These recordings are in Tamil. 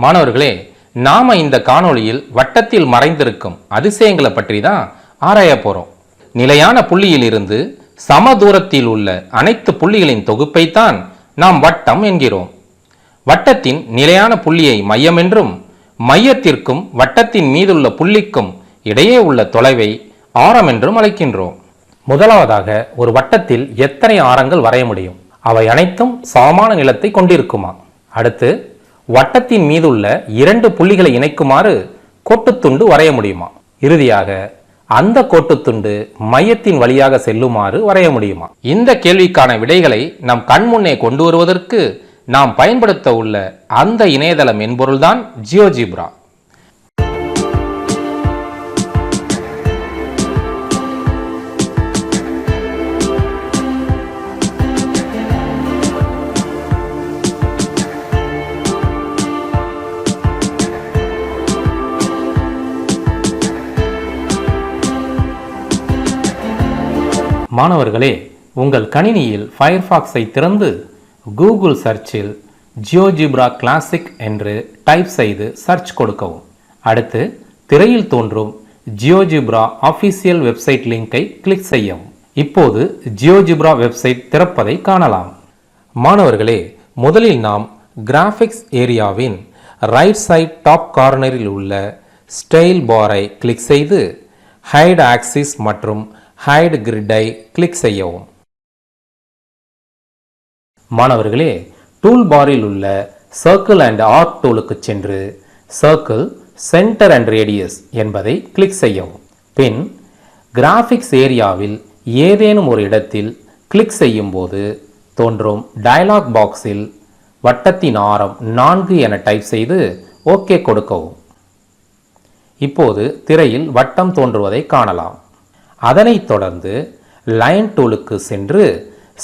மாணவர்களே, நாம இந்த காணொளியில் வட்டத்தில் மறைந்திருக்கும் அதிசயங்களை பற்றி தான் ஆராய போறோம். நிலையான புள்ளியில் இருந்து சம தூரத்தில் உள்ள அனைத்து புள்ளிகளின் தொகுப்பைத்தான் நாம் வட்டம் என்கிறோம். வட்டத்தின் நிலையான புள்ளியை மையம் என்றும், மையத்திற்கும் வட்டத்தின் மீதுள்ள புள்ளிக்கும் இடையே உள்ள தொலைவை ஆரம் என்றும் அழைக்கின்றோம். முதலாவதாக, ஒரு வட்டத்தில் எத்தனை ஆரங்கள் வரைய முடியும்? அவை அனைத்தும் சமமான நீளத்தை கொண்டிருக்குமா? அடுத்து, வட்டத்தின் மீதுள்ள இரண்டு புள்ளிகளை இணைக்குமாறு கோட்டுத்துண்டு வரைய முடியுமா? இறுதியாக, அந்த கோட்டுத்துண்டு மையத்தின் வழியாக செல்லுமாறு வரைய முடியுமா? இந்த கேள்விக்கான விடைகளை நம் கண்முன்னே கொண்டு வருவதற்கு நாம் பயன்படுத்த உள்ள அந்த இணையதள மென்பொருள்தான் ஜியோஜிப்ரா. மாணவர்களே, உங்கள் கணினியில் ஃபயர்ஃபாக்ஸை திறந்து கூகுள் சர்ச்சில் ஜியோஜிப்ரா கிளாசிக் என்று டைப் செய்து சர்ச் கொடுக்கவும். அடுத்து திரையில் தோன்றும் ஜியோஜிப்ரா ஆஃபீஷியல் வெப்சைட் லிங்கை கிளிக் செய்யவும். இப்போது ஜியோஜிப்ரா வெப்சைட் திறப்பதை காணலாம். மாணவர்களே, முதலில் நாம் கிராஃபிக்ஸ் ஏரியாவின் ரைட் சைட் டாப் கார்னரில் உள்ள ஸ்டைல் பாரை கிளிக் செய்து ஹைட் ஆக்சிஸ் மற்றும் ஹைட் கிரிட்டை கிளிக் செய்யவும். மாணவர்களே, டூல் பாரில் உள்ள சர்க்கிள் அண்ட் ஆர்க் டூலுக்கு சென்று சர்க்கிள் சென்டர் அண்ட் ரேடியஸ் என்பதை கிளிக் செய்யவும். பின் கிராஃபிக்ஸ் ஏரியாவில் ஏதேனும் ஒரு இடத்தில் கிளிக் செய்யும் போது தோன்றும் டயலாக் பாக்ஸில் வட்டத்தின் ஆரம் 4 என டைப் செய்து ஓகே கொடுக்கவும். இப்போது திரையில் வட்டம் தோன்றுவதை காணலாம். அதனைத் தொடர்ந்து லைன் டூலுக்கு சென்று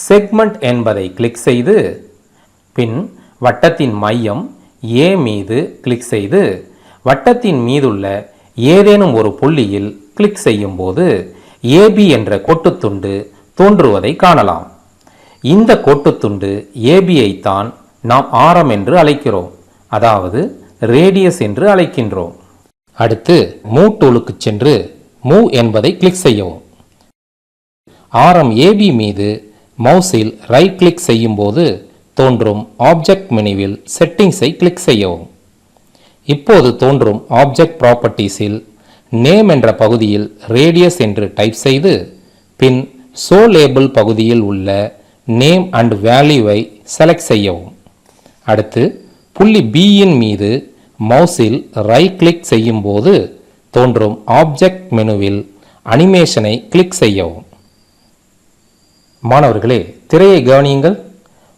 செக்மெண்ட் என்பதை கிளிக் செய்து பின் வட்டத்தின் மையம் A மீது கிளிக் செய்து வட்டத்தின் மீதுள்ள ஏதேனும் ஒரு புள்ளியில் கிளிக் செய்யும் போது AB என்ற கோட்டுத்துண்டு தோன்றுவதை காணலாம். இந்த கோட்டுத்துண்டு ABயை தான் நாம் ஆரம் என்று அழைக்கிறோம், அதாவது ரேடியஸ் என்று அழைக்கின்றோம். அடுத்து மூவ் டூலுக்கு சென்று மூவ் என்பதை கிளிக் செய்யவும். ஆரம் AB மீது மவுஸில் ரைட் கிளிக் செய்யும் போது தோன்றும் ஆப்ஜெக்ட் மெனுவில் செட்டிங்ஸை கிளிக் செய்யவும். இப்போது தோன்றும் ஆப்ஜெக்ட் ப்ராப்பர்ட்டிஸில் நேம் என்ற பகுதியில் ரேடியஸ் என்று டைப் செய்து பின் ஷோ லேபிள் பகுதியில் உள்ள நேம் அண்ட் வேல்யூவை செலக்ட் செய்யவும். அடுத்து புள்ளி Bயின் மீது மவுஸில் ரைட் கிளிக் செய்யும் போது தோன்றும் ஆப்ஜெக்ட் மெனுவில் அனிமேஷனை கிளிக் செய்யவும். மாணவர்களே, திரையை கவனியுங்கள்.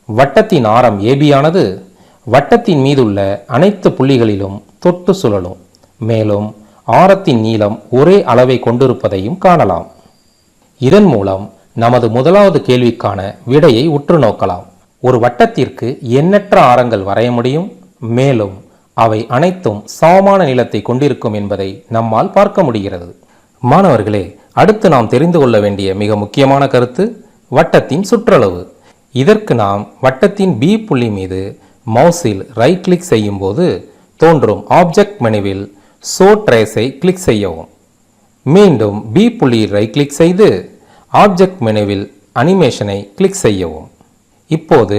வட்டத்தின் ஆரம் AB ஆனது வட்டத்தின் மீதுள்ள அனைத்து புள்ளிகளிலும் தொட்டு சுழலும். மேலும் ஆரத்தின் நீளம் ஒரே அளவை கொண்டிருப்பதையும் காணலாம். இதன் மூலம் நமது முதலாவது கேள்விக்கான விடையை உற்று நோக்கலாம். ஒரு வட்டத்திற்கு எண்ணற்ற ஆரங்கள் வரைய முடியும், மேலும் அவை அனைத்தும் சமமான நீளத்தை கொண்டிருக்கும் என்பதை நம்மால் பார்க்க முடிகிறது. மாணவர்களே, அடுத்து நாம் தெரிந்து கொள்ள வேண்டிய மிக முக்கியமான கருத்து வட்டத்தின் சுற்றளவு. இதற்கு நாம் வட்டத்தின் B புள்ளி மீது மவுஸில் ரைட் கிளிக் செய்யும் போது தோன்றும் ஆப்ஜெக்ட் மெனுவில் ஷோ ட்ரேஸை கிளிக் செய்யவும். மீண்டும் B புள்ளியில் ரைட் கிளிக் செய்து ஆப்ஜெக்ட் மெனுவில் அனிமேஷனை கிளிக் செய்யவும். இப்போது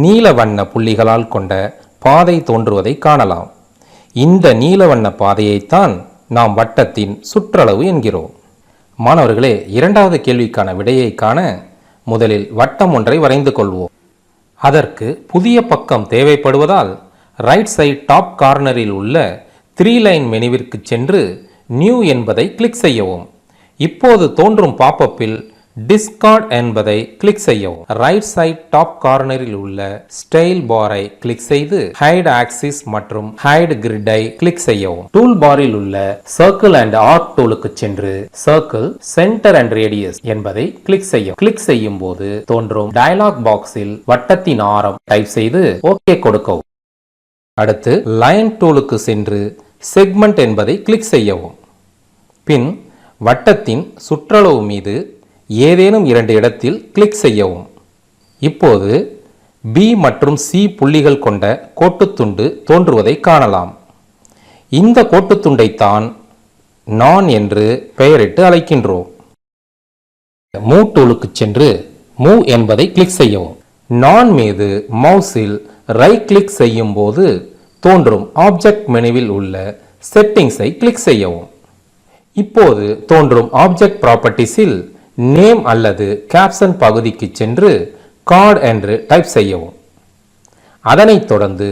நீல வண்ண புள்ளிகளால் கொண்ட பாதை தோன்றுவதை காணலாம். இந்த நீல வண்ண பாதையைத்தான் நாம் வட்டத்தின் சுற்றளவு என்கிறோம். மாணவர்களே, இரண்டாவது கேள்விக்கான விடையை காண முதலில் வட்டம் ஒன்றை வரைந்து கொள்வோம். அதற்கு புதிய பக்கம் தேவைப்படுவதால் ரைட் சைட் டாப் கார்னரில் உள்ள 3 லைன் மெனுவிற்கு சென்று நியூ என்பதை கிளிக் செய்யவும். இப்போது தோன்றும் பாப்பப்பில் டிஸ்கார்ட் என்பதை கிளிக் செய்யவும். ரைட் சைட் டாப் கார்னரில் உள்ள ஸ்டைல் பாரை கிளிக் செய்து ஹைட் ஆக்சிஸ் மற்றும் ஹைட் கிரிட்டை கிளிக் செய்யவும். டூல் பாரில் உள்ள சர்க்கிள் அண்ட் ஆர்க் டூலுக்கு சென்று சர்க்கிள் சென்டர் அண்ட் ரேடியஸ் என்பதை கிளிக் செய்யவும். கிளிக் செய்யும் போது தோன்றும் டயலாக் பாக்ஸில் வட்டத்தின் ஆரம் டைப் செய்து ஓகே கொடுக்கவும். அடுத்து லைன் டூலுக்கு சென்று செக்மெண்ட் என்பதை கிளிக் செய்யவும். பின் வட்டத்தின் சுற்றளவு மீது ஏதேனும் 2 இடத்தில் கிளிக் செய்யவும். இப்போது B மற்றும் C புள்ளிகள் கொண்ட கோட்டுத்துண்டு தோன்றுவதை காணலாம். இந்த கோட்டுத்துண்டைத்தான் நான் என்று பெயரிட்டு அழைக்கின்றோம். மூவ் டூலுக்கு சென்று மூவ் என்பதை கிளிக் செய்யவும். நான் மீது மவுஸில் ரைட் கிளிக் செய்யும் போது தோன்றும் ஆப்ஜெக்ட் மெனுவில் உள்ள செட்டிங்ஸை கிளிக் செய்யவும். இப்போது தோன்றும் ஆப்ஜெக்ட் ப்ராப்பர்ட்டிஸில் நேம் அல்லது கேப்ஷன் பகுதிக்கு சென்று கார்டு என்று டைப் செய்யவும். அதனைத் தொடர்ந்து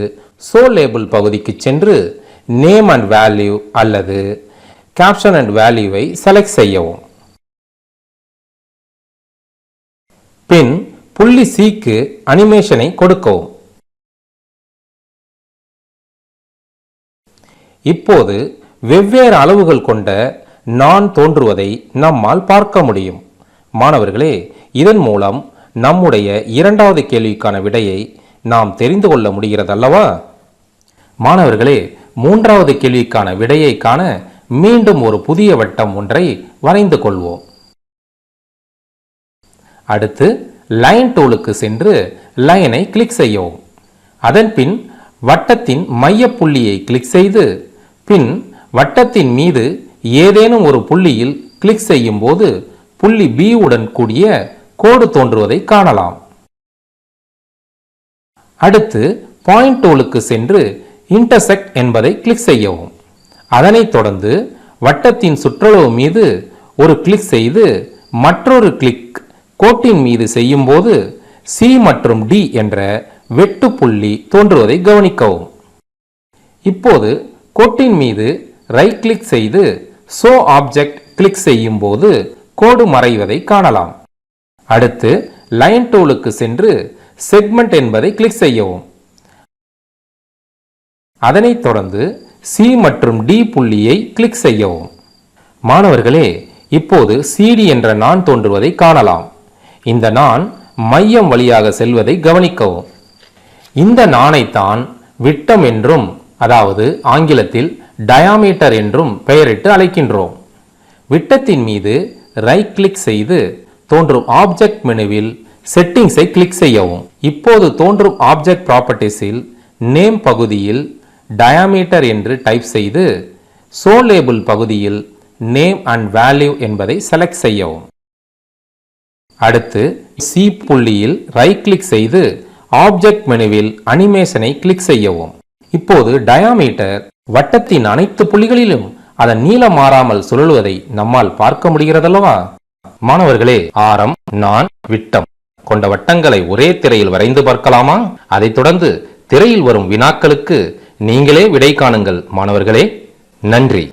ஷோ லேபிள் பகுதிக்கு சென்று நேம் அண்ட் வேல்யூ அல்லது கேப்ஷன் அண்ட் வேல்யூவை செலக்ட் செய்யவும். பின் புள்ளி Cக்கு அனிமேஷனை கொடுக்கவும். இப்போது வெவ்வேறு அளவுகள் கொண்ட நான் தோன்றுவதை நம்மால் பார்க்க முடியும். மாணவர்களே, இதன் மூலம் நம்முடைய இரண்டாவது கேள்விக்கான விடையை நாம் தெரிந்து கொள்ள முடிகிறது அல்லவா? மாணவர்களே, மூன்றாவது கேள்விக்கான விடையை காண மீண்டும் ஒரு புதிய வட்டம் ஒன்றை வரைந்து கொள்வோம். அடுத்து லைன் டூலுக்கு சென்று லைனை கிளிக் செய்யவும். அதன் பின் வட்டத்தின் மைய புள்ளியை கிளிக் செய்து பின் வட்டத்தின் மீது ஏதேனும் ஒரு புள்ளியில் கிளிக் செய்யும் போது புள்ளி B உடன் கூடிய கோடு தோன்றுவதை காணலாம். அடுத்து பாயிண்ட் டூலுக்கு சென்று இன்டர்செக்ட் என்பதை கிளிக் செய்யவும். அதனைத் தொடர்ந்து வட்டத்தின் சுற்றளவு மீது ஒரு கிளிக் செய்து மற்றொரு கிளிக் கோட்டின் மீது செய்யும் போது C மற்றும் D என்ற வெட்டு புள்ளி தோன்றுவதை கவனிக்கவும். இப்போது கோட்டின் மீது ரைட் கிளிக் செய்து ஷோ ஆப்ஜெக்ட் கிளிக் செய்யும் போது கோடு மறைவதை காணலாம். அடுத்து லைன் டூலுக்கு சென்று செக்மெண்ட் என்பதை கிளிக் செய்யவும். அதனைத் தொடர்ந்து C மற்றும் D புள்ளியை கிளிக் செய்யவும். மாணவர்களே, இப்போது CD என்ற நான் தோன்றுவதை காணலாம். இந்த நான் மையம் வழியாக செல்வதை கவனிக்கவும். இந்த நாணைத்தான் விட்டம் என்றும், அதாவது ஆங்கிலத்தில் டயாமீட்டர் என்றும் பெயரிட்டு அழைக்கின்றோம். விட்டத்தின் மீது ரைட் கிளிக் செய்து தோன்றும் ஆப்ஜெக்ட் மெனுவில் செட்டிங்ஸை கிளிக் செய்யவும். இப்போது தோன்றும் ஆப்ஜெக்ட் ப்ராப்பர்ட்டிஸில் நேம் பகுதியில் டயாமீட்டர் என்று டைப் செய்து ஷோ லேபிள் பகுதியில் நேம் அண்ட் வேல்யூ என்பதை செலக்ட் செய்யவும். அடுத்து C புள்ளியில் ரைட் கிளிக் செய்து ஆப்ஜெக்ட் மெனுவில் அனிமேஷனை கிளிக் செய்யவும். இப்போது டயாமீட்டர் வட்டத்தின் அனைத்து புள்ளிகளிலும் அதன் நீளம் மாறாமல் சுழலுவதை நம்மால் பார்க்க முடிகிறதல்லவா? மாணவர்களே, ஆரம், நான், விட்டம் கொண்ட வட்டங்களை ஒரே திரையில் வரைந்து பார்க்கலாமா? அதைத் தொடர்ந்து திரையில் வரும் வினாக்களுக்கு நீங்களே விடை காணுங்கள் மாணவர்களே. நன்றி.